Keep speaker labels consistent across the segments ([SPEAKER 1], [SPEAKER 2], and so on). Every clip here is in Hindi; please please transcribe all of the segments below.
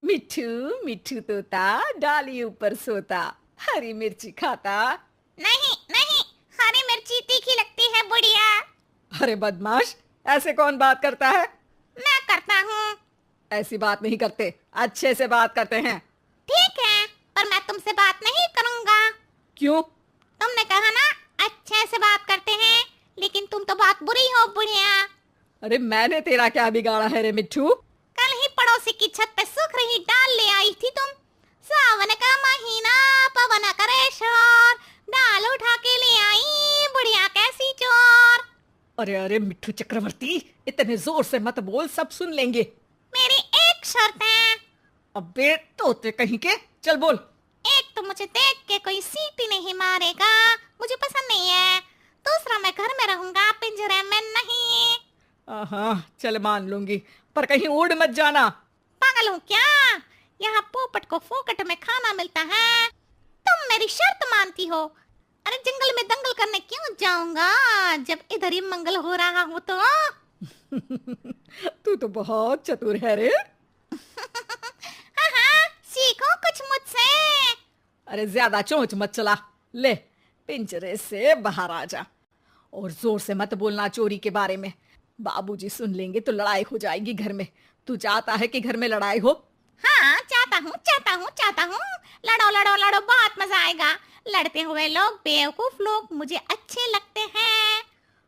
[SPEAKER 1] मिट्ठू मिट्ठू तोता डाली ऊपर सोता, हरी मिर्ची खाता।
[SPEAKER 2] नहीं नहीं, हरी मिर्ची तीखी लगती है बुढ़िया।
[SPEAKER 1] अरे बदमाश, ऐसे कौन बात करता है?
[SPEAKER 2] मैं करता हूँ।
[SPEAKER 1] ऐसी बात नहीं करते, अच्छे से बात करते हैं।
[SPEAKER 2] ठीक है, पर मैं तुमसे बात नहीं करूँगा।
[SPEAKER 1] क्यों?
[SPEAKER 2] तुमने कहा ना अच्छे से बात करते हैं, लेकिन तुम तो बहुत बुरी हो बुढ़िया।
[SPEAKER 1] अरे मैंने तेरा क्या बिगाड़ा है रे मिट्ठू?
[SPEAKER 2] कल ही पड़ोसी की छत पे सूख रही डाल ले आई थी तुम। सावन का महीना पवन करे शोर, डाल उठा के ले आई बुढ़िया कैसी चोर।
[SPEAKER 1] अरे अरे मिट्ठू चक्रवर्ती, इतने जोर से मत बोल, सब सुन लेंगे।
[SPEAKER 2] मेरी एक शर्त है।
[SPEAKER 1] अबे तोते कहीं के, चल बोल।
[SPEAKER 2] एक तो मुझे देख के कोई सीटी नहीं मारेगा, मुझे पसंद नहीं है। दूसरा, मैं घर में रहूंगा, पिंजरे में नहीं।
[SPEAKER 1] हाँ चल मान लूंगी, पर कहीं उड़ मत जाना।
[SPEAKER 2] पागल हूँ क्या? यहाँ पोपट को फोकट में खाना मिलता है, तुम मेरी शर्त मानती हो? अरे जंगल में दंगल करने क्यों जाऊंगा, जब इधर ही मंगल हो रहा हो तो।
[SPEAKER 1] तू तो बहुत चतुर है रे।
[SPEAKER 2] हाँ हाँ, सीखो कुछ मुझसे।
[SPEAKER 1] अरे ज्यादा चोंच मत चला, ले पिंजरे से बाहर आ जा। और जोर से मत बोलना चोरी के बारे में, बाबूजी सुन लेंगे तो लड़ाई हो जाएगी घर में। तू चाहता है कि घर में लड़ाई हो?
[SPEAKER 2] हाँ चाहता हूँ चाहता हूँ चाहता हूँ। लड़ो लड़ो लड़ो, बहुत मजा आएगा। लड़ते हुए लोग, बेवकूफ लोग मुझे अच्छे लगते हैं।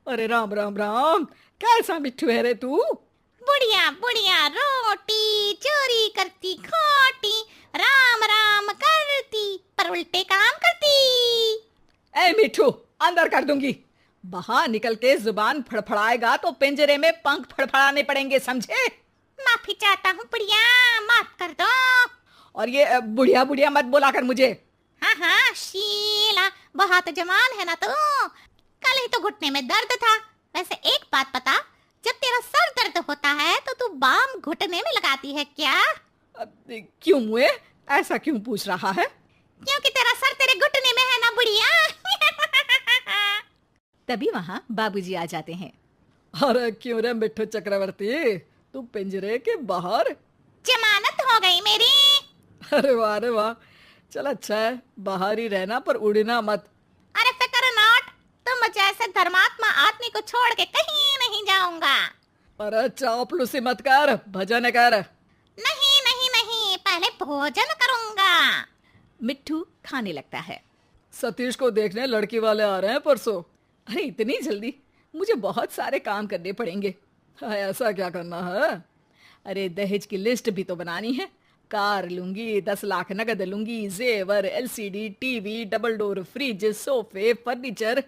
[SPEAKER 1] अरे राम राम राम, कैसा मिट्ठू है रे तू?
[SPEAKER 2] बुढ़िया बुढ़िया रोटी चोरी करती खोटी, राम राम करती पर उल्टे काम करती।
[SPEAKER 1] ए मिट्ठू, अंदर कर दूंगी। बाहर निकल के जुबान फड़फड़ाएगा तो पिंजरे में पंख फड़फड़ाने पड़ेंगे, समझे?
[SPEAKER 2] माफी चाहता हूँ बुढ़िया, माफ कर दो।
[SPEAKER 1] और ये बुढ़िया बुढ़िया मत बोला कर मुझे।
[SPEAKER 2] हाँ हाँ शीला, बहुत जवान है ना तू। कल ही तो घुटने में दर्द था। वैसे एक बात बता, जब तेरा सर दर्द होता है तो तू बाम घुटने में लगाती है क्या?
[SPEAKER 1] क्यों मुए, ऐसा क्यों पूछ रहा है?
[SPEAKER 2] क्योंकि तेरा सर तेरे घुटने में है ना बुढ़िया।
[SPEAKER 1] तभी वहाँ बाबूजी आ जाते हैं। अरे क्यों रे मिट्ठू चक्रवर्ती, तू पिंजरे के बाहर?
[SPEAKER 2] जमानत हो गई मेरी।
[SPEAKER 1] अरे वाह रे वाह, चल अच्छा है, बाहर ही रहना पर उड़ना मत।
[SPEAKER 2] अरे फिकर नॉट, तुम जैसे धर्मात्मा आदमी को छोड़ के कहीं नहीं जाऊंगा।
[SPEAKER 1] अरे चापलूसी मत कर, भजन कर।
[SPEAKER 2] नहीं नहीं नहीं, पहले भोजन करूंगा।
[SPEAKER 1] मिट्ठू खाने लगता है। सतीश को देखने लड़की वाले आ रहे हैं परसों। अरे इतनी जल्दी? मुझे बहुत सारे काम करने पड़ेंगे। हाँ, ऐसा क्या करना है? अरे दहेज की लिस्ट भी तो बनानी है। कार लूंगी, 10 लाख नगद लूंगी, जेवर, LCD, TV, double door fridge, सोफे, फर्नीचर।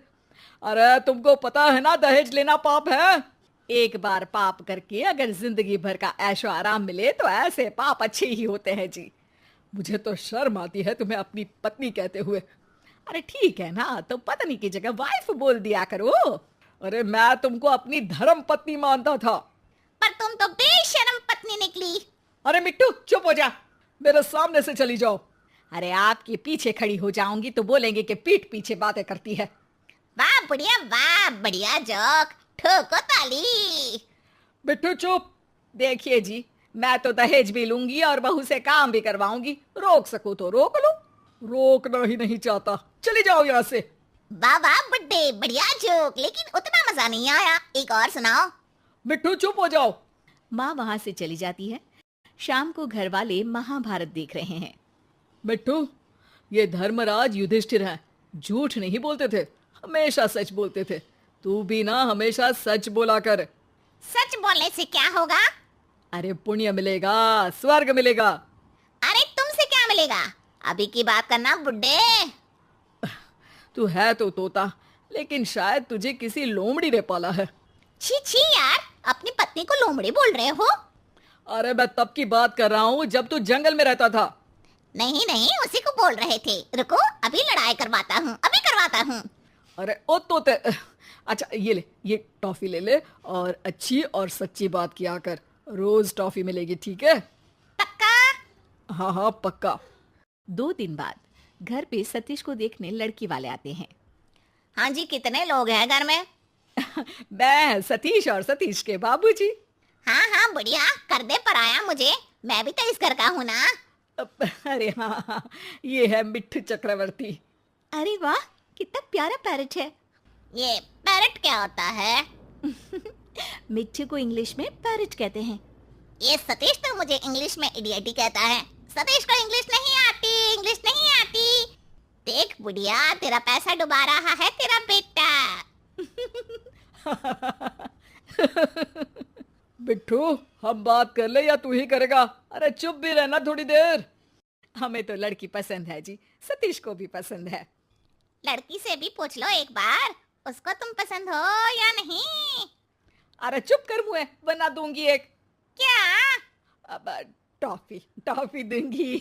[SPEAKER 1] अरे तुमको पता है ना दहेज लेना पाप है। एक बार पाप करके अगर जिंदगी भर का ऐशो आराम मिले तो ऐसे पाप अच्छे ही होते हैं जी। मुझे तो शर्म आती है तुम्हें अपनी पत्नी कहते हुए। अरे ठीक है ना, तो पत्नी की जगह वाइफ बोल दिया करो। अरे मैं तुमको अपनी धर्म पत्नी मानता था।
[SPEAKER 2] पर तुम तो बेशर्म पत्नी निकली।
[SPEAKER 1] अरे मिट्टू चुप हो जा, मेरे सामने से चली जाओ। अरे आपके पीछे खड़ी हो जाऊंगी तो बोलेंगे कि पीठ पीछे बातें करती है।
[SPEAKER 2] वाह बुढ़िया वाह, बढ़िया जोक, ठोको ताली।
[SPEAKER 1] मिट्टू चुप। देखिए जी, मैं तो दहेज भी लूंगी और बहू से काम भी करवाऊंगी। रोक सकूं तो रोक लो, रोकना ही नहीं चाहता। चली जाओ यहाँ से।
[SPEAKER 2] वाह वाह बुड्ढे, बढ़िया जोक, लेकिन उतना मजा नहीं आया, एक और सुनाओ।
[SPEAKER 1] मिट्टू चुप हो जाओ। माँ वहां से चली जाती है। शाम को घर वाले महाभारत देख रहे हैं। मिट्टू, ये धर्मराज युधिष्ठिर हैं, झूठ नहीं बोलते थे, हमेशा सच बोलते थे। तू भी ना हमेशा सच बोला कर।
[SPEAKER 2] सच बोलने से क्या होगा?
[SPEAKER 1] अरे पुण्य मिलेगा, स्वर्ग मिलेगा।
[SPEAKER 2] अरे तुमसे क्या मिलेगा? अभी की बात करना बुड्ढे।
[SPEAKER 1] तू है तो तोता, लेकिन शायद तुझे किसी लोमड़ी ने पाला है।
[SPEAKER 2] छी छी यार, अपनी पत्नी को लोमड़ी बोल रहे हो?
[SPEAKER 1] अरे मैं तब की बात कर रहा हूँ जब तू जंगल में रहता था।
[SPEAKER 2] नहीं नहीं, उसी को बोल रहे थे। रुको, अभी लड़ाई करवाता हूँ, अभी करवाता हूँ।
[SPEAKER 1] अरे ओ तोते, अच्छा ये ले, ये टॉफी ले ले और अच्छी और सच्ची बात किया कर। रोज टॉफी मिलेगी, ठीक है?
[SPEAKER 2] पक्का?
[SPEAKER 1] हाँ हाँ पक्का।
[SPEAKER 3] 2 दिन बाद घर पे सतीश को देखने लड़की वाले आते हैं।
[SPEAKER 2] हाँ जी, कितने लोग हैं घर में?
[SPEAKER 1] मैं सतीश और सतीश के बाबूजी।
[SPEAKER 2] हाँ हाँ बढ़िया, कर दे पराया मुझे। मैं भी तो इस घर का हूँ ना।
[SPEAKER 1] अरे हाँ हाँ, ये है मिट्ठू चक्रवर्ती।
[SPEAKER 3] अरे वाह, कितना प्यारा पैरट है।
[SPEAKER 2] ये पैरट क्या होता है?
[SPEAKER 3] मिट्ठू को इंग्लिश में पैरट कहते हैं।
[SPEAKER 2] ये सतीश तो मुझे इंग्लिश में इडियटी कहता है। सतीश को इंग्लिश नहीं आती, इंग्लिश नहीं आती। देख बुढ़िया, तेरा पैसा डुबा रहा है तेरा बेटा।
[SPEAKER 1] मिट्ठू, हम बात कर ले या तू ही करेगा? अरे चुप भी रहना थोड़ी देर। हमें तो लड़की पसंद है जी, सतीश को भी पसंद है।
[SPEAKER 2] लड़की से भी पूछ लो एक बार, उसको तुम पसंद हो या नहीं?
[SPEAKER 1] अरे चुप कर मुँह, बना दूंगी एक।
[SPEAKER 2] क्या?
[SPEAKER 1] अब टॉफी टॉफी दूंगी।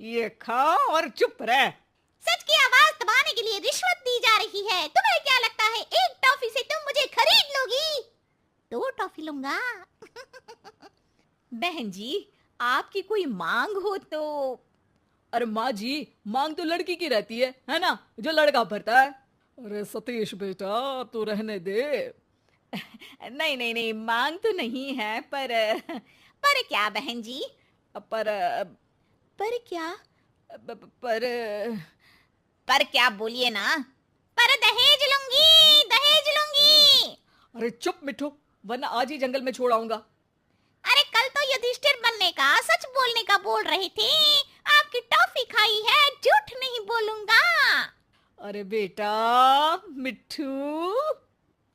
[SPEAKER 1] ये खा और चुप रह।
[SPEAKER 2] सच की आवाज दबाने के लिए रिश्वत दी जा रही है। तुम्हें क्या लगता है एक टॉफी से तुम मुझे खरीद लोगी? 2 टॉफी लूंगा।
[SPEAKER 3] बहन जी, आपकी कोई मांग हो तो?
[SPEAKER 1] अरे माँ जी, मांग तो लड़की की रहती है ना, जो लड़का भरता है। अरे सतीश बेटा, तू रहने दे।
[SPEAKER 3] नहीं नहीं नहीं, मांग तो नहीं है, पर क्या बहन जी?
[SPEAKER 1] पर
[SPEAKER 3] क्या?
[SPEAKER 2] पर क्या बोलिए ना। पर दहेज लूंगी, दहेज लूंगी।
[SPEAKER 1] अरे चुप मिट्ठू, वरना आज ही जंगल में छोड़ आऊंगा।
[SPEAKER 2] अरे कल तो युधिष्ठिर बनने का, सच बोलने का बोल रहे थे। आपकी टॉफी खाई है, झूठ नहीं बोलूंगा।
[SPEAKER 1] अरे बेटा मिट्ठू,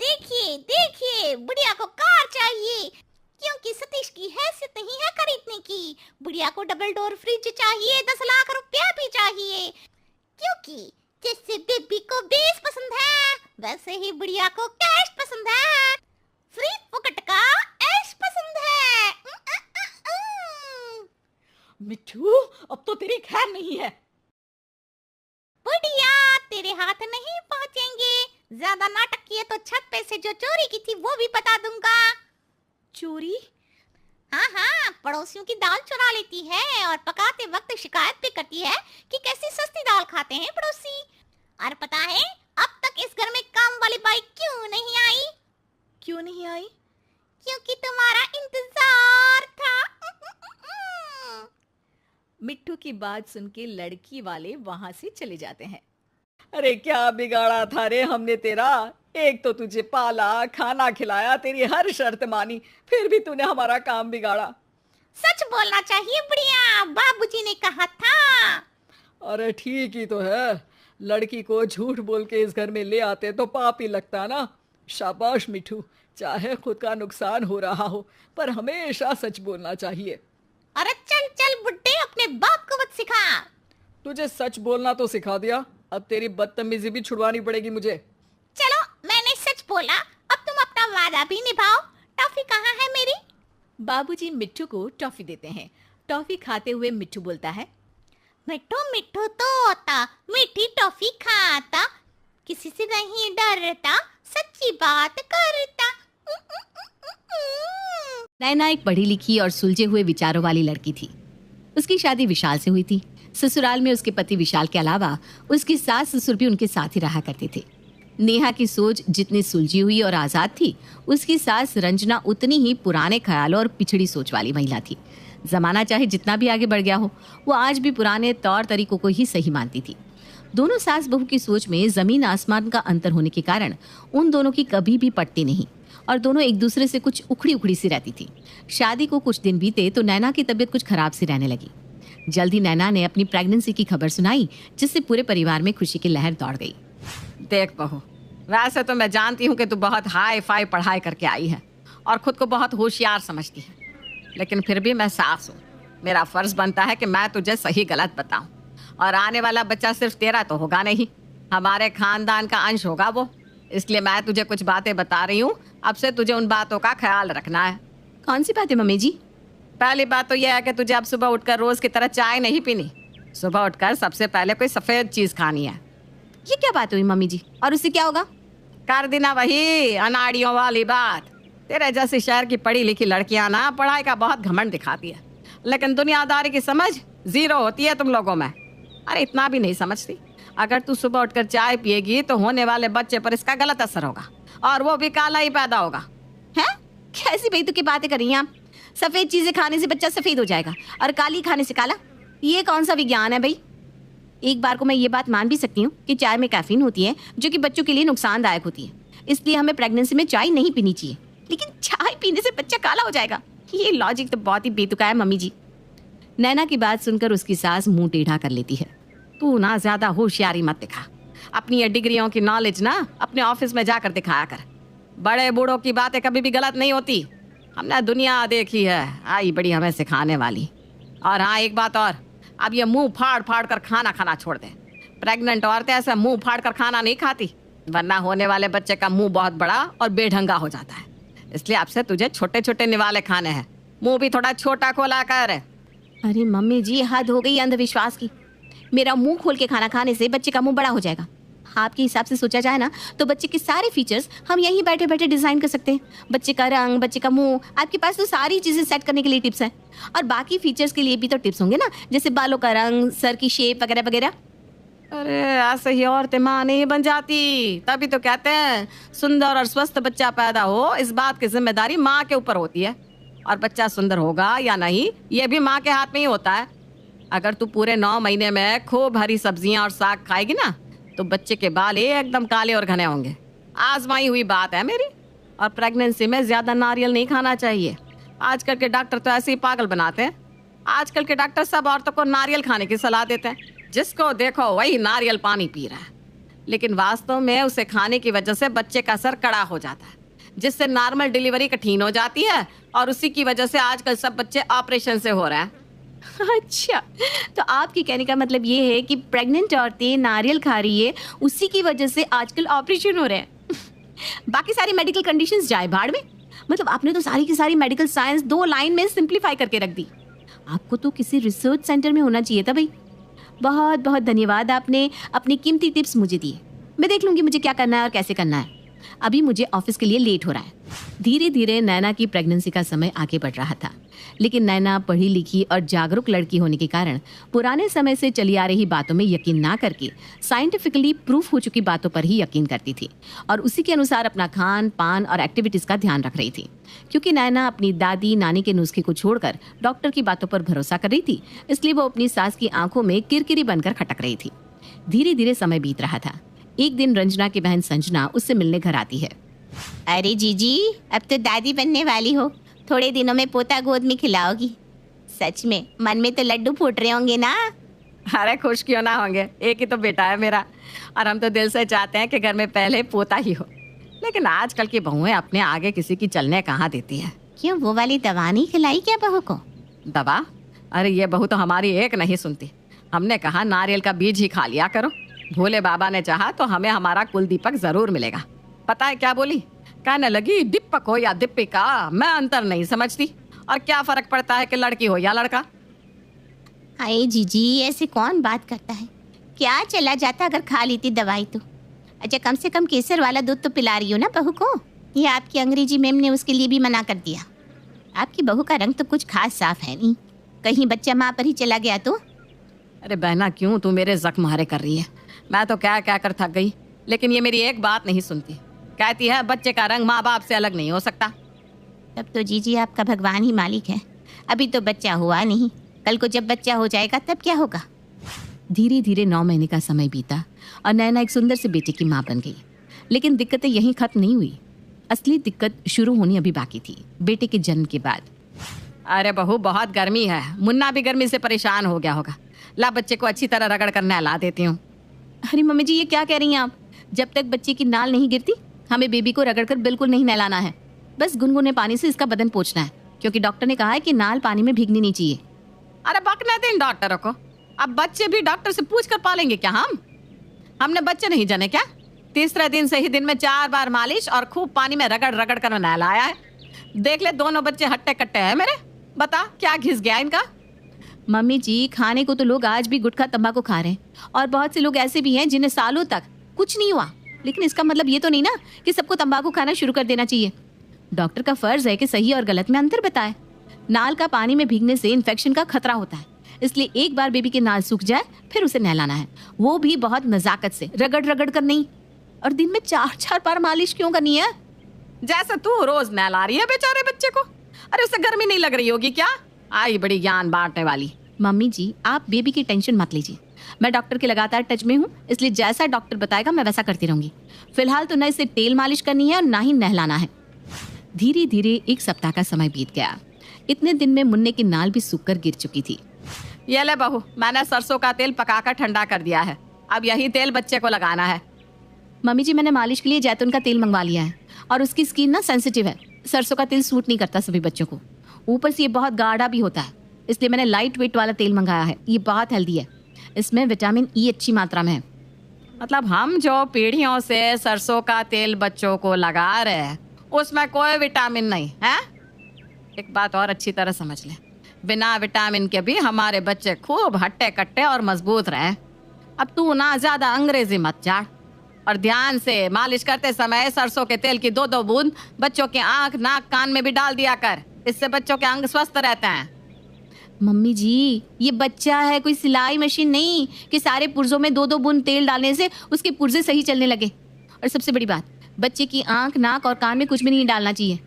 [SPEAKER 2] देखिए देखिए, बुढ़िया को कार चाहिए, क्योंकि सतीश की हैसियत नहीं है खरीदने की। बुढ़िया को डबल डोर फ्रिज चाहिए, 10 लाख रुपया भी चाहिए, क्योंकि जैसे बेबी को बेस पसंद है, वैसे ही बुढ़िया को कैश पसंद है। फ्री फुकट का ऐश पसंद है।
[SPEAKER 1] मिट्ठू, अब तो तेरी खैर नहीं है।
[SPEAKER 2] बुढ़िया, तेरे हाथ नहीं पहुंचेंगे। ज्यादा नाटक किए तो छत पे से जो चोरी की थी वो भी बता दूंगा।
[SPEAKER 3] चोरी?
[SPEAKER 2] हाँ हाँ, पड़ोसियों की दाल चुरा लेती है और पकाते वक्त शिकायत भी करती है कि कैसी सस्ती दाल खाते हैं पड़ोसी। और पता है अब तक इस घर में काम वाली बाई क्यों नहीं आई?
[SPEAKER 3] क्यों नहीं आई?
[SPEAKER 2] क्योंकि तुम्हारा इंतजार था।
[SPEAKER 3] मिट्ठू की बात सुन के लड़की वाले वहां से चले जाते हैं।
[SPEAKER 1] अरे क्या बिगाड़ा था रे हमने तेरा? एक तो तुझे पाला, खाना खिलाया, तेरी हर शर्त मानी, फिर भी तूने हमारा काम बिगाड़ा।
[SPEAKER 2] सच बोलना चाहिए बुढ़िया, बाबूजी ने कहा था।
[SPEAKER 1] अरे ठीक ही तो है, लड़की को झूठ बोल के इस घर में ले आते तो पाप ही लगता ना। शाबाश मिठू, चाहे खुद का नुकसान हो रहा हो, पर हमेशा सच बोलना चाहिए।
[SPEAKER 2] अरे चल चल बुड्ढे, अपने बाप को मत सिखा।
[SPEAKER 1] तुझे सच बोलना तो सिखा दिया, अब तेरी बदतमीजी भी छुड़वानी पड़ेगी मुझे।
[SPEAKER 2] चलो, मैंने सच बोला, अब तुम अपना वादा भी निभाओ। टॉफी कहाँ है मेरी?
[SPEAKER 3] बाबूजी मिट्ठू को टॉफी देते हैं। टॉफी खाते हुए मिट्ठू बोलता है,
[SPEAKER 2] मिट्ठू मिट्ठू तोता, मीठी टॉफी खाता, किसी से नहीं डरता, सच्ची बात करता।
[SPEAKER 4] नैना एक पढ़ी लिखी और सुलझे हुए विचारों वाली लड़की थी। उसकी शादी विशाल से हुई थी। ससुराल में उसके पति विशाल के अलावा उसकी सास ससुर भी उनके साथ ही रहा करते थे। नेहा की सोच जितनी सुलझी हुई और आजाद थी, उसकी सास रंजना उतनी ही पुराने ख्यालों और पिछड़ी सोच वाली महिला थी। जमाना चाहे जितना भी आगे बढ़ गया हो, वो आज भी पुराने तौर तरीकों को ही सही मानती थी। दोनों सास बहू की सोच में जमीन आसमान का अंतर होने के कारण उन दोनों की कभी भी पटती नहीं और दोनों एक दूसरे से कुछ उखड़ी उखड़ी सी रहती थी। शादी को कुछ दिन बीते तो नैना की तबीयत कुछ खराब सी रहने लगी। जल्दी नैना ने अपनी प्रेगनेंसी की खबर सुनाई, जिससे पूरे परिवार में खुशी की लहर दौड़ गई।
[SPEAKER 5] देख बहू, वैसे तो मैं जानती हूँ कि तू बहुत हाई फाई पढ़ाई करके आई है और खुद को बहुत होशियार समझती है, लेकिन फिर भी मैं सास हूँ। मेरा फर्ज बनता है कि मैं तुझे सही गलत बताऊँ। और आने वाला बच्चा सिर्फ तेरा तो होगा नहीं, हमारे खानदान का अंश होगा वो। इसलिए मैं तुझे कुछ बातें बता रही हूँ, अब से तुझे उन बातों का ख्याल रखना है।
[SPEAKER 4] कौन सी बातें मम्मी जी?
[SPEAKER 5] पहली बात तो यह है कि तुझे अब सुबह उठकर रोज की तरह चाय नहीं पीनी। सुबह उठकर सबसे पहले कोई सफेद चीज खानी है।
[SPEAKER 4] ये क्या बात हुई मम्मी जी, और उससे क्या होगा?
[SPEAKER 5] कर देना वही अनाड़ियों वाली बात। तेरे जैसी शहर की पढ़ी लिखी लड़कियां ना पढ़ाई का बहुत घमंड दिखाती है, लेकिन दुनियादारी की समझ जीरो होती है तुम लोगों में। अरे इतना भी नहीं समझती। अगर तू सुबह उठकर चाय पिएगी तो होने वाले बच्चे पर इसका गलत असर होगा और वो भी काला ही पैदा होगा।
[SPEAKER 4] हैं? कैसी बेतुकी की बातें कर रही हैं आप? सफेद चीजें खाने से बच्चा सफेद हो जाएगा और काली खाने से काला। ये कौन सा विज्ञान है भाई? एक बार को मैं ये बात मान भी सकती हूँ कि चाय में कैफीन होती है जो कि बच्चों के लिए नुकसानदायक होती है, इसलिए हमें प्रेगनेंसी में चाय नहीं पीनी चाहिए, लेकिन चाय पीने से बच्चा काला हो जाएगा, ये लॉजिक तो बहुत ही बेतुका है मम्मी जी। नैना की बात सुनकर उसकी सास मुंह टेढ़ा कर लेती है। तू ना ज्यादा होशियारी मत दिखा, अपनी ये डिग्रियों की नॉलेज ना अपने ऑफिस में जाकर दिखाया कर। बड़े बूढ़ों की बातें कभी भी गलत नहीं होती, हमने दुनिया देखी है, आई बड़ी हमें सिखाने वाली। और हाँ एक बात और, अब ये मुंह फाड़ फाड़ कर खाना खाना छोड़ दे। प्रेग्नेंट औरतें ऐसा मुंह फाड़ कर खाना नहीं खाती, वरना होने वाले बच्चे का मुंह बहुत बड़ा और बेढंगा हो जाता है। इसलिए अब से तुझे छोटे छोटे निवाले खाने हैं, मुंह भी थोड़ा छोटा खोला कर। अरे मम्मी जी, हद हो गई अंधविश्वास की। मेरा मुंह खोल के खाना खाने से बच्चे का मुंह बड़ा हो जाएगा। आपके हिसाब से सोचा जाए ना तो बच्चे के सारे फीचर्स हम यहीं बैठे बैठे डिजाइन कर सकते हैं। बच्चे का रंग, बच्चे का मुंह, आपके पास तो सारी चीजें सेट करने के लिए टिप्स हैं। और बाकी फीचर्स के लिए भी तो टिप्स होंगे ना, जैसे बालों का रंग, सर की शेप वगैरह वगैरह।
[SPEAKER 5] अरे ऐसे ही औरतें माँ नहीं बन जाती, तभी तो कहते हैं सुंदर और स्वस्थ बच्चा पैदा हो, इस बात की जिम्मेदारी माँ के ऊपर होती है। और बच्चा सुंदर होगा या नहीं ये भी माँ के हाथ में ही होता है। अगर तू पूरे 9 महीने में खूब हरी सब्जियां और साग खाएगी ना तो बच्चे के बाल एकदम काले और घने होंगे। आजमाई हुई बात है मेरी। और प्रेगनेंसी में ज्यादा नारियल नहीं खाना चाहिए। आजकल के डॉक्टर तो ऐसे ही पागल बनाते हैं। आजकल के डॉक्टर सब औरतों को नारियल खाने की सलाह देते हैं, जिसको देखो वही नारियल पानी पी रहा है, लेकिन वास्तव में उसे खाने की वजह से बच्चे का सर कड़ा हो जाता है, जिससे नॉर्मल डिलीवरी कठिन हो जाती है। और उसी की वजह से आजकल सब बच्चे ऑपरेशन से हो रहे हैं।
[SPEAKER 4] अच्छा, तो आपके कहने का मतलब ये है कि प्रेग्नेंट औरतें नारियल खा रही है, उसी की वजह से आजकल ऑपरेशन हो रहे हैं। बाकी सारी मेडिकल कंडीशंस जाए भाड़ में। मतलब आपने तो सारी की सारी मेडिकल साइंस 2 लाइन में सिंप्लीफाई करके रख दी। आपको तो किसी रिसर्च सेंटर में होना चाहिए था भाई। बहुत बहुत धन्यवाद, आपने अपनी कीमती टिप्स मुझे दिए। मैं देख लूंगी मुझे क्या करना है और कैसे करना है। अभी मुझे ऑफिस के लिए लेट हो रहा है। धीरे धीरे नैना की प्रेगनेंसी का समय आगे बढ़ रहा था, लेकिन नैना पढ़ी लिखी और जागरूक लड़की होने के कारण पुराने समय से चली आ रही बातों में यकीन ना करके साइंटिफिकली प्रूफ हो चुकी बातों पर ही यकीन करती थी और उसी के अनुसार अपना खान पान और एक्टिविटीज का ध्यान रख रही थी। क्योंकि नैना अपनी दादी नानी के नुस्खे को छोड़कर डॉक्टर की बातों पर भरोसा कर रही थी, इसलिए वो अपनी सास की आंखों में किरकिरी बनकर खटक रही थी। धीरे धीरे समय बीत रहा था। एक दिन रंजना की बहन संजना उससे मिलने घर आती है।
[SPEAKER 2] अरे जीजी, अब तो दादी बनने वाली हो, थोड़े दिनों में पोता गोद में खिलाओगी। सच में मन में तो लड्डू फूट रहे होंगे ना?
[SPEAKER 5] अरे खुश क्यों ना होंगे, एक ही तो बेटा है मेरा, और हम तो दिल से चाहते हैं कि घर में पहले पोता ही हो। लेकिन आजकल की बहुएं अपने आगे किसी की चलने कहाँ देती है।
[SPEAKER 2] क्यों, वो वाली दवा नहीं खिलाई क्या बहू को?
[SPEAKER 5] दवा? अरे ये बहू तो हमारी एक नहीं सुनती। हमने कहा नारियल का बीज ही खा लिया करो, भोले बाबा ने चाहा तो हमें हमारा कुल दीपक जरूर मिलेगा। पता है क्या बोली? कहने लगी दीपक हो या दीपिका, मैं अंतर नहीं समझती, और क्या फर्क पड़ता है कि लड़की हो या लड़का।
[SPEAKER 2] अरे जीजी, ऐसे कौन बात करता है? क्या चला जाता अगर खा लेती दवाई तो। अच्छा, कम से कम केसर वाला दूध तो पिला रही हो ना बहू को? ये आपकी अंग्रेजी मैम ने उसके लिए भी मना कर दिया। आपकी बहू का रंग तो कुछ खास साफ है नहीं, कहीं बच्चा माँ पर ही चला गया तो?
[SPEAKER 5] अरे बहना, क्यों तू मेरे जख्म हरे कर रही है? मैं तो क्या क्या कर थक गई, लेकिन ये मेरी एक बात नहीं सुनती। कहती है बच्चे का रंग माँ बाप से अलग नहीं हो सकता।
[SPEAKER 2] तब तो जीजी आपका भगवान ही मालिक है। अभी तो बच्चा हुआ नहीं, कल को जब बच्चा हो जाएगा तब क्या होगा?
[SPEAKER 4] धीरे धीरे 9 महीने का समय बीता और नैना एक सुंदर से बेटे की माँ बन गई। लेकिन दिक्कतें यहीं खत्म नहीं हुई। असली दिक्कत शुरू होनी अभी बाकी थी, बेटे के जन्म के बाद।
[SPEAKER 5] अरे बहू, बहुत गर्मी है, मुन्ना भी गर्मी से परेशान हो गया होगा। ला बच्चे को अच्छी तरह रगड़ कर नहला देती हूँ।
[SPEAKER 4] अरे मम्मी जी, ये क्या कह रही हैं आप? जब तक बच्चे की नाल नहीं गिरती हमें बेबी को रगड़कर बिल्कुल नहीं नहलाना है। बस गुनगुने पानी से इसका बदन पोंछना है, क्योंकि डॉक्टर ने कहा है कि नाल पानी में भीगनी नहीं चाहिए।
[SPEAKER 5] अरे बकने दें डॉक्टरों को, अब बच्चे भी डॉक्टर से पूछ कर पालेंगे क्या? हमने बच्चे नहीं जने क्या? तीसरे दिन से ही दिन में 4 बार मालिश और खूब पानी में रगड़ रगड़ कर नहलाया है। देख ले, दोनों बच्चे हट्टे कट्टे हैं मेरे। बता क्या घिस गया इनका?
[SPEAKER 4] मम्मी जी, खाने को तो लोग आज भी गुटखा तंबाकू खा रहे हैं, और बहुत से लोग ऐसे भी हैं जिन्हें सालों तक कुछ नहीं हुआ। लेकिन इसका मतलब ये तो नहीं ना कि सबको तंबाकू खाना शुरू कर देना चाहिए। डॉक्टर का फर्ज है कि सही और गलत में अंतर बताए। नाल का पानी में भीगने से इन्फेक्शन का खतरा होता है, इसलिए एक बार बेबी की नाल सूख जाए फिर उसे नहलाना है, वो भी बहुत नजाकत से, रगड़ रगड़ कर नहीं। और दिन में 4-4 बार मालिश क्यों करनी है?
[SPEAKER 5] जैसे तू रोज नहला रही है बेचारे बच्चे को। अरे उसे गर्मी नहीं लग रही होगी क्या? आई बड़ी ज्ञान बांटने वाली।
[SPEAKER 4] मम्मी जी, आप बेबी की टेंशन मत लीजिए। मैं डॉक्टर के लगातार टच में हूँ, इसलिए जैसा डॉक्टर बताएगा मैं वैसा करती रहूंगी। फिलहाल तो न इसे तेल मालिश करनी है और ना ही नहलाना है। धीरे धीरे 1 सप्ताह का समय बीत गया। इतने दिन में मुन्ने की नाल भी सूखकर गिर चुकी थी।
[SPEAKER 5] ये ले बहू, मैंने सरसों का तेल पकाकर ठंडा कर दिया है। अब यही तेल बच्चे को लगाना है।
[SPEAKER 4] मम्मी जी, मैंने मालिश के लिए जैतून का तेल मंगवा लिया है और उसकी स्किन ना सेंसिटिव है। सरसों का तेल सूट नहीं करता सभी बच्चों को। ऊपर से ये बहुत गाढ़ा भी होता है, इसलिए मैंने लाइट वेट वाला तेल मंगाया है। ये बहुत हेल्दी है, इसमें विटामिन ई अच्छी मात्रा में है।
[SPEAKER 5] मतलब हम जो पीढ़ियों से सरसों का तेल बच्चों को लगा रहे हैं उसमें कोई विटामिन नहीं है। एक बात और अच्छी तरह समझ ले, बिना विटामिन के भी हमारे बच्चे खूब हट्टे कट्टे और मजबूत रहे। अब तू ना ज्यादा अंग्रेजी मत झाड़ और ध्यान से मालिश करते समय सरसों के तेल की 2-2 बूंद बच्चों के आंख, नाक, कान में भी डाल दिया कर। इससे बच्चों के अंग स्वस्थ रहते हैं।
[SPEAKER 4] मम्मी जी, ये बच्चा है, कोई सिलाई मशीन नहीं कि सारे पुर्जों में 2-2 बूंद तेल डालने से उसके पुर्जे सही चलने लगे। और सबसे बड़ी बात, बच्चे की आंख, नाक और कान में कुछ भी नहीं डालना चाहिए।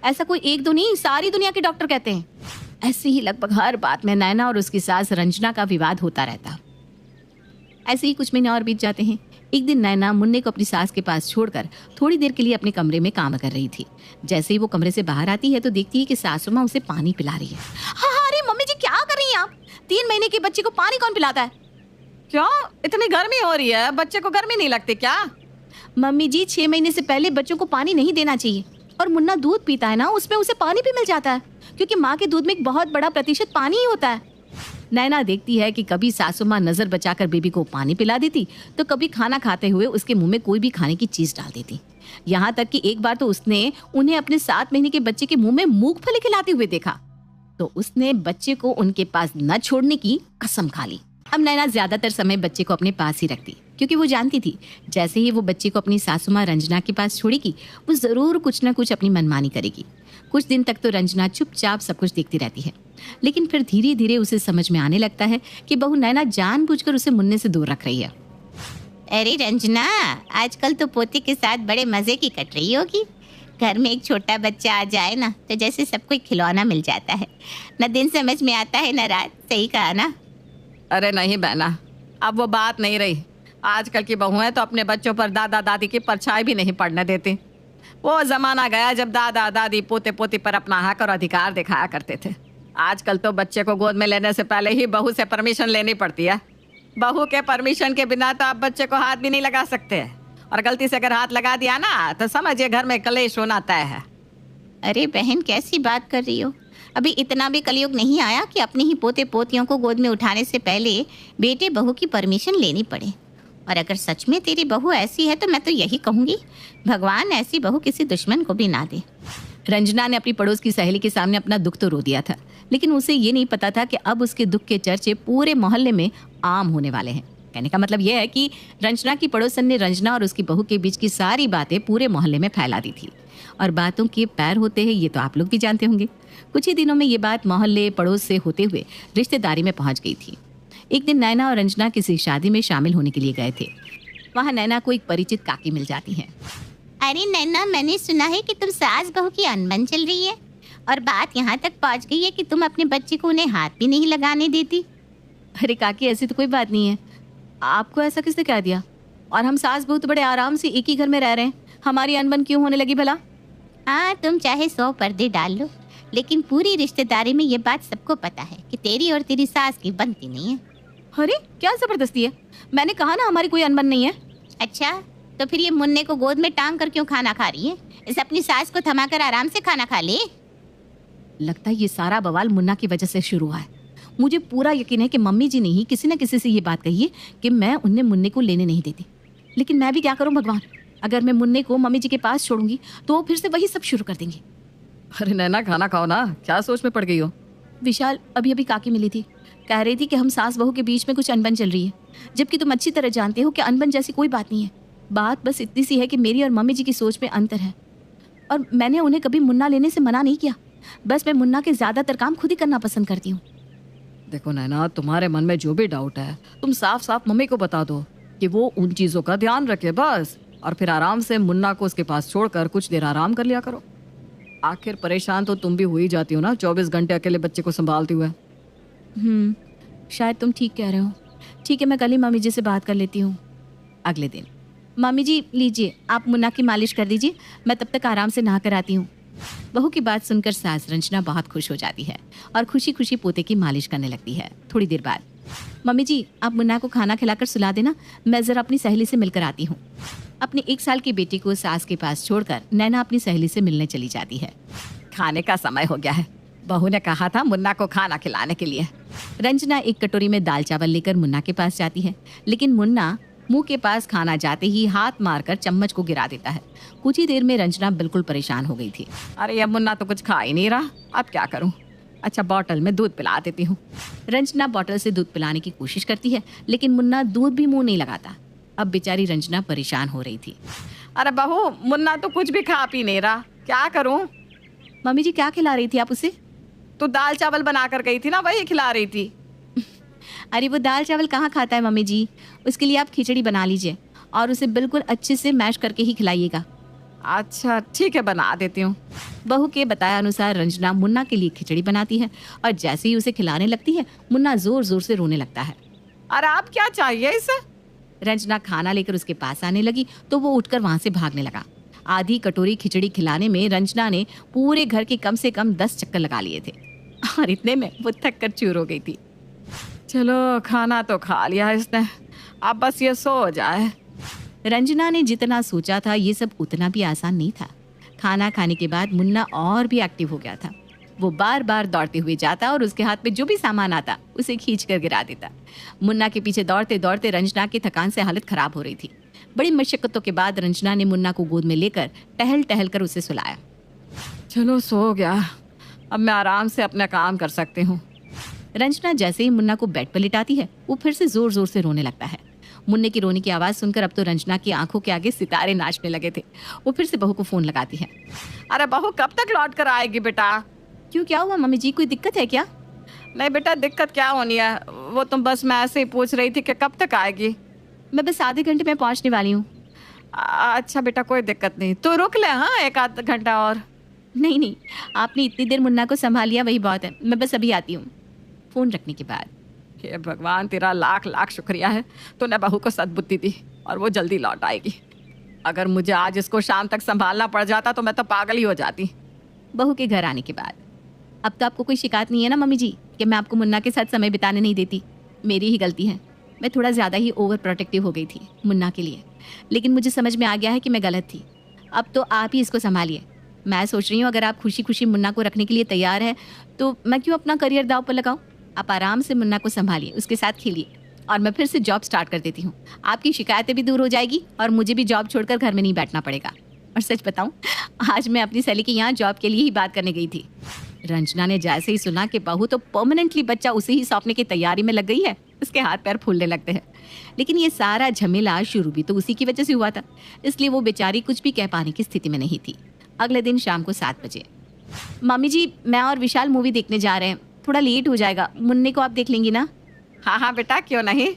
[SPEAKER 4] ऐसा कोई 1-2 नहीं, सारी दुनिया के डॉक्टर कहते हैं। ऐसे ही लगभग हर बात में नैना और उसकी सास रंजना का विवाद होता रहता। ऐसे ही कुछ महीने और बीत जाते हैं। एक दिन नैना मुन्ने को अपनी सास के पास छोड़कर थोड़ी देर के लिए अपने कमरे में काम कर रही थी। जैसे ही वो कमरे से बाहर आती है तो देखती है कि सासू माँ उसे पानी पिला रही है। हाँ, अरे मम्मी जी, क्या कर रही हैं आप? 3 महीने के बच्चे को पानी कौन पिलाता है?
[SPEAKER 5] क्यों, इतनी गर्मी हो रही है, बच्चे को गर्मी नहीं लगती क्या?
[SPEAKER 4] मम्मी जी, 6 महीने से पहले बच्चों को पानी नहीं देना चाहिए। और मुन्ना दूध पीता है ना, उसमें उसे पानी भी मिल जाता है, क्योंकि माँ के दूध में एक बहुत बड़ा प्रतिशत पानी ही होता है। नैना देखती है कि कभी सासू माँ नजर बचाकर बेबी को पानी पिला देती तो कभी खाना खाते हुए उसके मुंह में कोई भी खाने की चीज डाल देती। यहाँ तक कि एक बार तो उसने उन्हें अपने 7 महीने के बच्चे के मुंह में मूंगफली खिलाते हुए देखा, तो उसने बच्चे को उनके पास न छोड़ने की कसम खा ली। अब नैना ज्यादातर समय बच्चे को अपने पास ही रखती, क्योंकि वो जानती थी जैसे ही वो बच्चे को अपनी सासू माँ रंजना के पास छोड़ेगी वो जरूर कुछ न कुछ अपनी मनमानी करेगी। कुछ दिन तक तो रंजना चुपचाप सब कुछ देखती रहती है, लेकिन फिर धीरे धीरे उसे समझ में आने लगता है कि बहू नैना जानबूझकर उसे मुन्ने से दूर रख रही है।
[SPEAKER 2] अरे रंजना, आजकल तो पोते के साथ बड़े मजे की कट रही होगी। घर में एक छोटा बच्चा आ जाए ना तो जैसे सबको एक खिलौना मिल जाता है। न दिन समझ में आता है न रात। सही कहा ना?
[SPEAKER 5] अरे नहीं बहना, अब वो बात नहीं रही। आजकल की बहुएं तो अपने बच्चों पर दादा दादी की परछाई भी नहीं पड़ने देती। वो जमाना गया जब दादा दादी पोते पोती पर अपना हक और अधिकार दिखाया करते थे। आजकल तो बच्चे को गोद में लेने से पहले ही बहू से परमिशन लेनी पड़ती है। बहू के परमिशन के बिना तो आप बच्चे को हाथ भी नहीं लगा सकते, और गलती से अगर हाथ लगा दिया ना तो समझिए घर में कलेश होना तय है।
[SPEAKER 2] अरे बहन, कैसी बात कर रही हो? अभी इतना भी कलयुग नहीं आया कि अपने ही पोते पोतियों को गोद में उठाने से पहले बेटे बहू की परमिशन लेनी पड़े। और अगर सच में तेरी बहू ऐसी है तो मैं तो यही कहूँगी, भगवान ऐसी बहू किसी दुश्मन को भी ना दे।
[SPEAKER 4] रंजना ने अपनी पड़ोस की सहेली के सामने अपना दुख तो रो दिया था, लेकिन उसे ये नहीं पता था कि अब उसके दुख के चर्चे पूरे मोहल्ले में आम होने वाले हैं। कहने का मतलब यह है कि रंजना की पड़ोसन ने रंजना और उसकी बहू के बीच की सारी बातें पूरे मोहल्ले में फैला दी थी। और बातों के पैर होते हैं, ये तो आप लोग भी जानते होंगे। कुछ ही दिनों में ये बात मोहल्ले पड़ोस से होते हुए रिश्तेदारी में पहुंच गई थी। एक दिन नैना और रंजना किसी शादी में शामिल होने के लिए गए थे। वहाँ नैना को एक परिचित काकी मिल जाती है।
[SPEAKER 2] अरे नैना, मैंने सुना है कि तुम सास बहू की अनबन चल रही है और बात यहाँ तक पहुँच गई है कि तुम अपने बच्चे को उन्हें हाथ भी नहीं लगाने देती।
[SPEAKER 4] अरे काकी, ऐसी तो कोई बात नहीं है। आपको ऐसा किसने कह दिया? और हम सास बहू तो बड़े आराम से एक ही घर में रह रहे हैं, हमारी अनबन क्यों होने लगी भला?
[SPEAKER 2] हाँ, तुम चाहे 100 पर्दे डाल लो, लेकिन पूरी रिश्तेदारी में ये बात सबको पता है कि तेरी और तेरी सास की बनती नहीं है।
[SPEAKER 4] अरे क्या जबरदस्ती है? मैंने कहा ना हमारी कोई अनबन नहीं है।
[SPEAKER 2] अच्छा, तो फिर ये मुन्ने को गोद में टांग कर क्यों खाना खा रही है? इसे अपनी सास को थमाकर आराम से खाना खा ले।
[SPEAKER 4] लगता है ये सारा बवाल मुन्ना की वजह से शुरू हुआ है। मुझे पूरा यकीन है कि मम्मी जी ने ही किसी न किसी से ये बात कही है कि मैं उन्हें मुन्ने को लेने नहीं देती। लेकिन मैं भी क्या करूं भगवान, अगर मैं मुन्ने को मम्मी जी के पास छोड़ूंगी तो फिर से वही सब शुरू कर देंगे।
[SPEAKER 5] अरे नैना, खाना खाओ ना, क्या सोच में पड़ गई हो?
[SPEAKER 4] विशाल, अभी अभी काकी मिली थी, कह रही थी कि हम सास बहू के बीच में कुछ अनबन चल रही है, जबकि तुम अच्छी तरह जानते हो कि अनबन जैसी कोई बात नहीं है। बात बस इतनी सी है कि मेरी और मम्मी जी की सोच में अंतर है, और मैंने उन्हें कभी मुन्ना लेने से मना नहीं किया। बस मैं मुन्ना के ज्यादातर काम खुद ही करना पसंद करती हूँ।
[SPEAKER 5] देखो नैना, तुम्हारे मन में जो भी डाउट है तुम साफ साफ मम्मी को बता दो कि वो उन चीजों का ध्यान रखे बस, और फिर आराम से मुन्ना को उसके पास छोड़कर कुछ देर आराम कर लिया करो। आखिर परेशान तो तुम भी हो ही जाती हो ना 24 घंटे अकेले बच्चे को संभालते हुए।
[SPEAKER 4] शायद तुम ठीक कह रहे हो। ठीक है, मैं कल ही मामी जी से बात कर लेती हूँ। अगले दिन, मामी जी लीजिए, आप मुन्ना की मालिश कर दीजिए, मैं तब तक आराम से नहा कर आती हूँ। बहू की बात सुनकर सास रंजना बहुत खुश हो जाती है और खुशी खुशी पोते की मालिश करने लगती है। थोड़ी देर बाद, मम्मी जी आप मुन्ना को खाना खिलाकर सुला देना, मैं जरा अपनी सहेली से मिलकर आती हूँ। अपनी 1 साल की बेटी को सास के पास छोड़कर नैना अपनी सहेली से मिलने चली जाती है।
[SPEAKER 5] खाने का समय हो गया है, बहू ने कहा था मुन्ना को खाना खिलाने के लिए।
[SPEAKER 4] रंजना एक कटोरी में दाल चावल लेकर मुन्ना के पास जाती है, लेकिन मुन्ना मुंह के पास खाना जाते ही हाथ मारकर चम्मच को गिरा देता है। कुछ ही देर में रंजना बिल्कुल परेशान हो गई थी।
[SPEAKER 5] अरे ये मुन्ना तो कुछ खा ही नहीं रहा, अब क्या करूं? अच्छा बॉटल में दूध पिला देती हूँ।
[SPEAKER 4] रंजना बॉटल से दूध पिलाने की कोशिश करती है, लेकिन मुन्ना दूध भी मुंह नहीं लगाता। अब बेचारी रंजना परेशान हो रही थी।
[SPEAKER 5] अरे बहू मुन्ना तो कुछ भी खा पी नहीं रहा, क्या करूं?
[SPEAKER 4] मम्मी जी क्या खिला रही थी आप उसे?
[SPEAKER 5] तो दाल चावल बना कर गई थी ना, वही खिला रही थी।
[SPEAKER 4] अरे वो दाल चावल कहाँ खाता है मम्मी जी, उसके लिए आप खिचड़ी बना लीजिए और उसे बिल्कुल अच्छे से मैश करके ही खिलाइएगा।
[SPEAKER 5] अच्छा ठीक है, बना देती हूँ।
[SPEAKER 4] बहू के बताया अनुसार रंजना मुन्ना के लिए खिचड़ी बनाती है और जैसे ही उसे खिलाने लगती है मुन्ना जोर जोर से रोने लगता है।
[SPEAKER 5] अरे आप क्या चाहिए इसे?
[SPEAKER 4] रंजना खाना लेकर उसके पास आने लगी तो वो उठकर वहां से भागने लगा। आधी कटोरी खिचड़ी खिलाने में रंजना ने पूरे घर के कम से कम 10 चक्कर लगा लिए थे और इतने में वो थक कर चूर हो गई थी।
[SPEAKER 5] चलो खाना तो खा लिया इसने, अब बस ये सो जाए।
[SPEAKER 4] रंजना ने जितना सोचा था ये सब उतना भी आसान नहीं था। खाना खाने के बाद मुन्ना और भी एक्टिव हो गया था। वो बार बार दौड़ते हुए जाता और उसके हाथ में जो भी सामान आता उसे खींच कर गिरा देता। मुन्ना के पीछे दौड़ते दौड़ते रंजना की थकान से हालत खराब हो रही थी। बड़ी मशक्कतों के बाद रंजना ने मुन्ना को गोद में लेकर टहल टहल कर उसे सुलाया।
[SPEAKER 5] चलो सो गया, अब मैं आराम से अपना काम कर सकती हूँ।
[SPEAKER 4] रंजना जैसे ही मुन्ना को बेड पर लिटाती है वो फिर से जोर जोर से रोने लगता है। मुन्ने की रोने की आवाज़ सुनकर अब तो रंजना की आंखों के आगे सितारे नाचने लगे थे। वो फिर से बहू को फ़ोन लगाती है।
[SPEAKER 5] अरे बहू कब तक लौट कर आएगी बेटा?
[SPEAKER 4] क्यों, क्या हुआ मम्मी जी, कोई दिक्कत है क्या?
[SPEAKER 5] नहीं बेटा, दिक्कत क्या होनी है, वो तुम बस मैं ऐसे ही पूछ रही थी कि कब तक आएगी।
[SPEAKER 4] मैं बस आधे घंटे में पहुंचने वाली हूँ।
[SPEAKER 5] अच्छा बेटा कोई दिक्कत नहीं, तो रुक ले, हाँ 1 आध घंटा और।
[SPEAKER 4] नहीं नहीं, आपने इतनी देर मुन्ना को संभाल लिया वही बहुत है, मैं बस अभी आती हूँ। फ़ोन रखने के बाद,
[SPEAKER 5] हे भगवान तेरा लाख लाख शुक्रिया है, तूने बहू को सद्बुद्धि दी और वो जल्दी लौट आएगी। अगर मुझे आज इसको शाम तक संभालना पड़ जाता तो मैं तो पागल ही हो जाती।
[SPEAKER 4] बहू के घर आने के बाद, अब तो आपको कोई शिकायत नहीं है ना मम्मी जी कि मैं आपको मुन्ना के साथ समय बिताने नहीं देती? मेरी ही गलती है, मैं थोड़ा ज़्यादा ही ओवर प्रोटेक्टिव हो गई थी मुन्ना के लिए, लेकिन मुझे समझ में आ गया है कि मैं गलत थी। अब तो आप ही इसको संभालिए। मैं सोच रही हूँ अगर आप खुशी खुशी मुन्ना को रखने के लिए तैयार है तो मैं क्यों अपना करियर दांव पर लगाऊं? आप आराम से मुन्ना को संभालिए, उसके साथ खेलिए और मैं फिर से जॉब स्टार्ट कर देती हूँ। आपकी शिकायतें भी दूर हो जाएगी और मुझे भी जॉब छोड़कर घर में नहीं बैठना पड़ेगा। और सच बताऊँ, आज मैं अपनी सहेली के यहाँ जॉब के लिए ही बात करने गई थी। रंजना ने जैसे ही सुना कि बहू तो परमानेंटली बच्चा उसे ही सौंपने की तैयारी में लग गई है, उसके हाथ पैर फूलने लगते हैं। लेकिन ये सारा झमेला शुरू भी तो उसी की वजह से हुआ था, इसलिए वो बेचारी कुछ भी कह पाने की स्थिति में नहीं थी। अगले दिन शाम को 7 बजे, मम्मी जी मैं और विशाल मूवी देखने जा रहे हैं, थोड़ा लेट हो जाएगा, मुन्ने को आप देख लेंगी ना?
[SPEAKER 5] हाँ हाँ बेटा क्यों नहीं।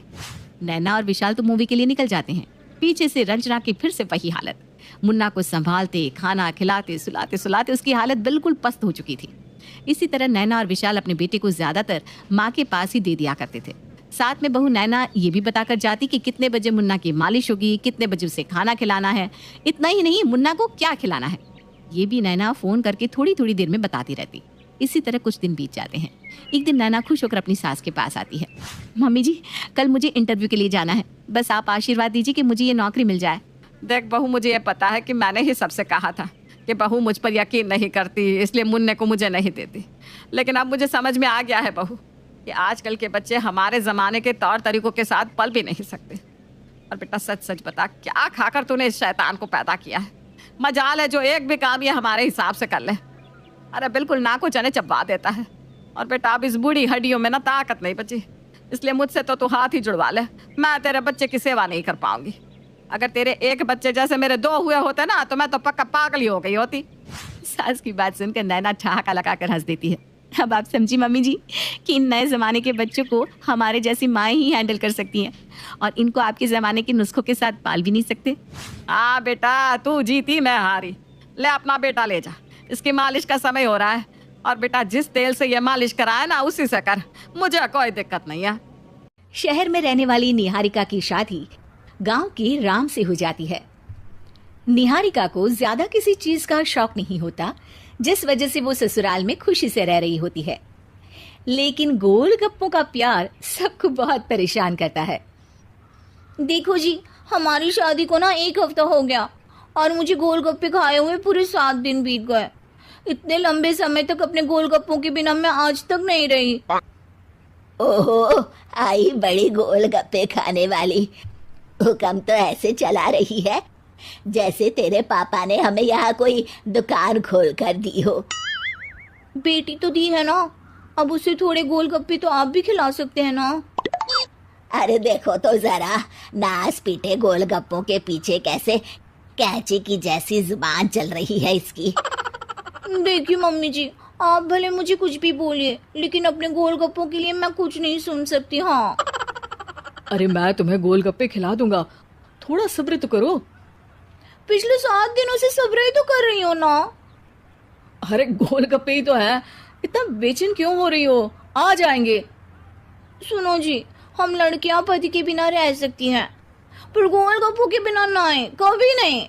[SPEAKER 4] नैना और विशाल तो मूवी के लिए निकल जाते हैं। पीछे से रंजना की फिर से वही हालत। मुन्ना को संभालते, खाना खिलाते, सुलाते सुलाते उसकी हालत बिल्कुल पस्त हो चुकी थी। इसी तरह नैना और विशाल अपने बेटे को ज्यादातर माँ के पास ही दे दिया करते थे। साथ में बहू नैना ये भी बताकर जाती कि कितने बजे मुन्ना की मालिश होगी, कितने बजे उसे खाना खिलाना है। इतना ही नहीं, मुन्ना को क्या खिलाना है ये भी नैना फोन करके थोड़ी थोड़ी देर में बताती रहती। इसी तरह कुछ दिन बीत जाते हैं। एक दिन नैना खुश होकर अपनी सास के पास आती है। मम्मी जी कल मुझे इंटरव्यू के लिए जाना है, बस आप आशीर्वाद दीजिए कि मुझे ये नौकरी मिल जाए।
[SPEAKER 5] देख बहू, मुझे ये पता है कि मैंने ही सबसे कहा था कि बहू मुझ पर यकीन नहीं करती, इसलिए मुन्ने को मुझे नहीं देती। लेकिन अब मुझे समझ में आ गया है बहू कि आजकल के बच्चे हमारे ज़माने के तौर तरीकों के साथ पल भी नहीं सकते। और बेटा सच सच बता, क्या खाकर तूने इस शैतान को पैदा किया है? मजाल है जो एक भी काम ये हमारे हिसाब से कर ले। अरे बिल्कुल नाको चने चबा देता है। और बेटा अब इस बूढ़ी हड्डियों में ना ताकत नहीं बची, इसलिए मुझसे तो तू हाथ ही जुड़वा ले, मैं तेरे बच्चे की सेवा नहीं कर पाऊंगी। अगर तेरे एक बच्चे जैसे मेरे 2 हुए होते ना तो मैं तो पक्का पागल ही हो गई होती।
[SPEAKER 4] सास की बात सुनकर नैना ठहाका लगाकर हंस देती है। अब आप समझी मम्मी जी कि इन नए ज़माने के बच्चों को हमारे जैसी माएँ ही हैंडल कर सकती हैं और इनको आपके ज़माने के नुस्खों के साथ पाल भी नहीं सकते।
[SPEAKER 5] हाँ बेटा, तू जीती मैं हारी। ले अपना बेटा ले जा, इसकी मालिश का समय हो रहा है। और बेटा जिस तेल से ये मालिश कराए ना उसी से कर, मुझे कोई दिक्कत नहीं है।
[SPEAKER 4] शहर में रहने वाली निहारिका की शादी गांव के राम से हो जाती है। निहारिका को ज्यादा किसी चीज का शौक नहीं होता, जिस वजह से वो ससुराल में खुशी से रह रही होती है। लेकिन गोलगप्पों का प्यार सबको बहुत परेशान करता है।
[SPEAKER 2] देखो जी, हमारी शादी को ना 1 हफ्ता हो गया और मुझे गोलगप्पे खाए हुए पूरे 7 दिन बीत गए। इतने लंबे समय तक अपने गोलगप्पों के बिना मैं आज तक नहीं रही।
[SPEAKER 6] ओहो, आई बड़ी गोलगप्पे खाने वाली। हुक्म तो ऐसे चला रही है जैसे तेरे पापा ने हमें यहाँ कोई दुकान खोल कर दी हो।
[SPEAKER 2] बेटी तो दी है ना, अब उसे थोड़े गोलगप्पे तो आप भी खिला सकते हैं ना।
[SPEAKER 6] अरे देखो तो जरा, नास पीटे गोलगप्पों के पीछे कैसे कैंची की जैसी जुबान चल रही है इसकी।
[SPEAKER 2] देखिए मम्मी जी, आप भले मुझे कुछ भी बोलिए, लेकिन अपने गोलगप्पों के लिए मैं कुछ नहीं सुन सकती। हाँ,
[SPEAKER 1] अरे मैं तुम्हें गोलगप्पे खिला दूंगा, थोड़ा सब्र तो करो।
[SPEAKER 2] पिछले 7 दिनों से सब्र ही तो कर रही हो ना।
[SPEAKER 1] अरे गोलगप्पे ही तो है, इतना बेचैन क्यों हो रही हो? आ जाएंगे।
[SPEAKER 2] सुनो जी, हम लड़कियां पति के बिना रह सकती हैं, पर गोलगप्पों के बिना नहीं, कभी नहीं।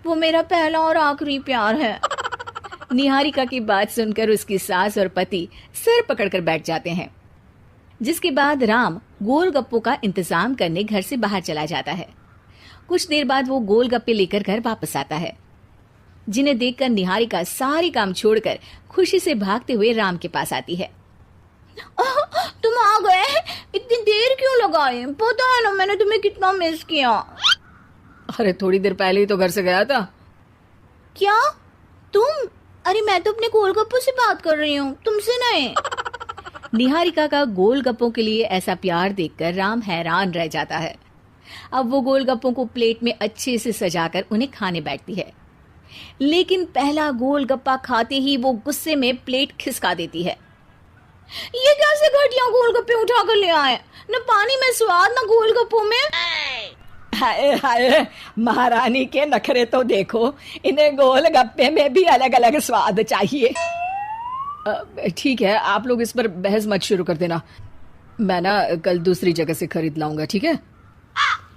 [SPEAKER 2] वो मेरा पहला और आखिरी प्यार है।
[SPEAKER 4] निहारिका की बात सुनकर उसकी सास और पति सिर पकड़कर बैठ जाते हैं। जिसके बाद राम गोलगप्पों का इंतजाम करने घर से बाहर चला जाता है। कुछ देर बाद वो गोलगप्पे लेकर घर वापस आता है, जिन्हें देखकर निहारिका सारे काम छोड़कर खुशी से भागते हुए राम के पास आती है।
[SPEAKER 2] तुम आ गए? इतनी देर क्यों लगाई? पता है ना मैंने तुम्हें कितना मिस किया।
[SPEAKER 1] अरे थोड़ी देर पहले ही तो घर से गया था।
[SPEAKER 2] क्या तुम? अरे मैं तो अपने गोलगप्पों से बात कर रही हूँ, तुमसे नहीं।
[SPEAKER 4] निहारिका का गोलगप्पों के लिए ऐसा प्यार देखकर राम हैरान रह जाता है। अब वो गोलगप्पों को प्लेट में अच्छे से सजाकर उन्हें खाने बैठती है, लेकिन पहला गोलगप्पा खाते ही वो गुस्से में प्लेट खिसका देती है।
[SPEAKER 2] ये कैसे घटिया गोलगप्पे उठा कर ले आए? न पानी में स्वाद, न गोलगप्पों में।
[SPEAKER 3] हाय हाय, महारानी के नखरे तो देखो, इन्हें गोलगप्पे में भी अलग अलग स्वाद चाहिए।
[SPEAKER 1] ठीक है, आप लोग इस पर बहस मत शुरू कर देना, मैं ना कल दूसरी जगह से खरीद लाऊंगा, ठीक है?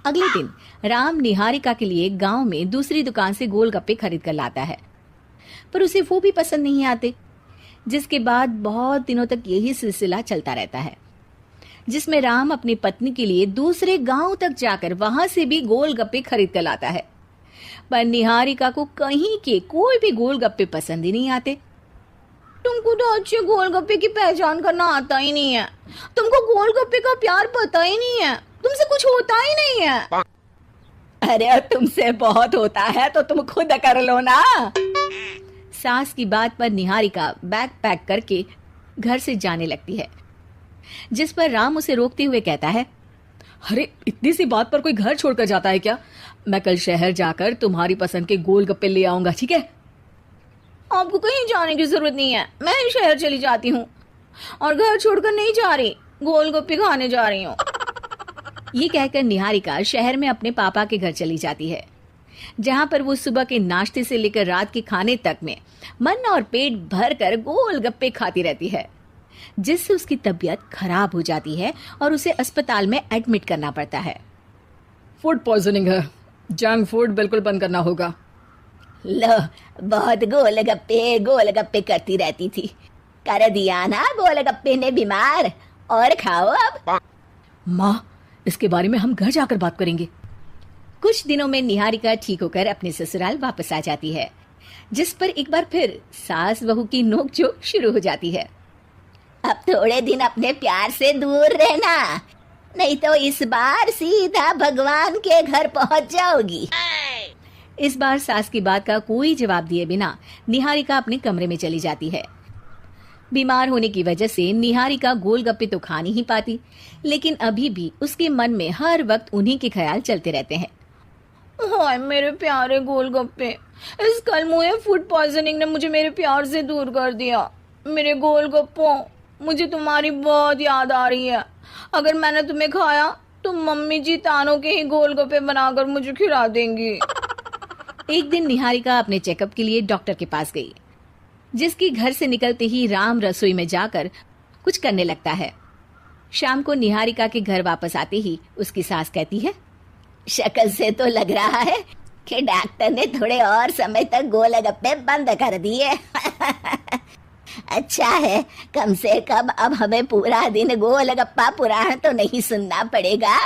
[SPEAKER 4] अगले दिन राम निहारिका के लिए गांव में दूसरी दुकान से गोलगप्पे खरीद कर लाता है, पर उसे वो भी पसंद नहीं आते। जिसके बाद बहुत दिनों तक यही सिलसिला चलता रहता है, जिसमें राम अपनी पत्नी के लिए दूसरे गांव तक जाकर वहां से भी गोलगप्पे खरीद कर लाता है। पर निहारिका को कहीं के कोई भी गोलगप्पे पसंद ही नहीं आते।
[SPEAKER 2] तुमको तो अच्छे गोलगप्पे की पहचान करना आता ही नहीं है। तुमको गोलगप्पे का प्यार पता ही नहीं है, तुमसे कुछ होता ही नहीं है।
[SPEAKER 3] अरे तुमसे बहुत होता है तो तुम खुद कर लो ना।
[SPEAKER 4] सास की बात पर निहारिका बैग पैक करके घर से जाने लगती है, जिस पर राम उसे रोकते हुए कहता है,
[SPEAKER 1] अरे इतनी सी बात पर कोई घर छोड़कर जाता है क्या? मैं कल शहर जाकर तुम्हारी पसंद के गोलगप्पे ले आऊंगा, ठीक है?
[SPEAKER 2] आपको कहीं जाने की जरूरत नहीं है, मैं ही शहर चली जाती हूँ और घर छोड़कर नहीं जा रही, गोलगप्पे खाने जा रही हूँ।
[SPEAKER 4] ये कहकर निहारिका शहर में अपने पापा के घर चली जाती है, जहां पर वो सुबह के नाश्ते से लेकर रात के खाने तक में मन और पेट भर कर गोलगप्पे खाती रहती है, जिससे उसकी तबीयत खराब हो जाती है और उसे अस्पताल में एडमिट करना पड़ता है।
[SPEAKER 1] फूड पॉइजनिंग है, जंक फूड बिल्कुल बंद करना होगा।
[SPEAKER 6] लो, बहुत गोलगप्पे गोलगप्पे करती रहती थी, कर दिया ना गोलगप्पे ने बीमार। और खाओ अब।
[SPEAKER 1] माँ, इसके बारे में हम घर जाकर बात करेंगे।
[SPEAKER 4] कुछ दिनों में निहारिका ठीक होकर अपने ससुराल वापस आ जाती है, जिस पर एक बार फिर सास बहू की नोकझोंक शुरू हो जाती है।
[SPEAKER 6] अब थोड़े दिन अपने प्यार से दूर रहना, नहीं तो इस बार सीधा भगवान के घर पहुंच जाओगी।
[SPEAKER 4] इस बार सास की बात का कोई जवाब दिए बिना निहारिका अपने कमरे में चली जाती है। बीमार होने की वजह से निहारिका गोलगप्पे तो खा नहीं पाती, लेकिन अभी भी उसके मन में हर वक्त उन्हीं के ख्याल चलते रहते हैं।
[SPEAKER 2] हाय मेरे प्यारे गोलगप्पे, इस कलमुए फूड पॉइजनिंग ने मुझे मेरे प्यार से दूर कर दिया। मेरे गोलगप्पों, मुझे तुम्हारी बहुत याद आ रही है। अगर मैंने तुम्हें खाया तो मम्मी जी तानों के ही गोलगप्पे बनाकर मुझे खिला देंगी।
[SPEAKER 4] एक दिन निहारिका अपने चेकअप के लिए डॉक्टर के पास गई, जिसकी घर से निकलते ही राम रसोई में जाकर कुछ करने लगता है। शाम को निहारिका के घर वापस आते ही उसकी सास कहती है,
[SPEAKER 6] शक्ल से तो लग रहा है कि डॉक्टर ने थोड़े और समय तक गोलगप्पे बंद कर दिए। अच्छा है, कम से कम अब हमें पूरा दिन गोलगप्पा पुराण तो नहीं सुनना पड़ेगा।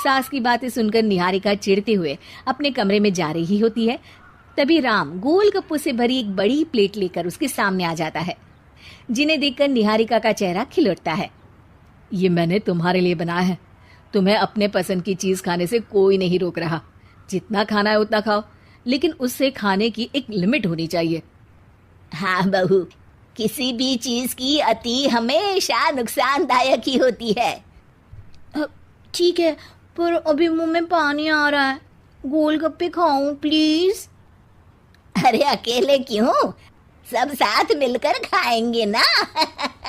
[SPEAKER 4] सास की बातें सुनकर निहारिका चिढ़ते हुए अपने कमरे में जा रही होती है। तभी राम गोलगप्पों से भरी एक बड़ी प्लेट लेकर उसके सामने आ जाता है, जिन्हें देखकर निहारिका का चेहरा खिल उठता है। ये मैंने तुम्हारे लिए बनाया है। तुम्हें अपने पसंद की चीज खाने से कोई नहीं रोक रहा। जितना खाना है उतना खाओ, लेकिन उससे खाने की एक लिमिट होनी चाहिए।
[SPEAKER 6] हाँ बहू, किसी भी चीज की अति हमेशा नुकसानदायक ही होती है।
[SPEAKER 2] ठीक है, पर अभी मुंह में पानी आ रहा है। गोलगप्पे खाऊं प्लीज?
[SPEAKER 6] अरे अकेले क्यों, सब साथ मिलकर खाएंगे ना।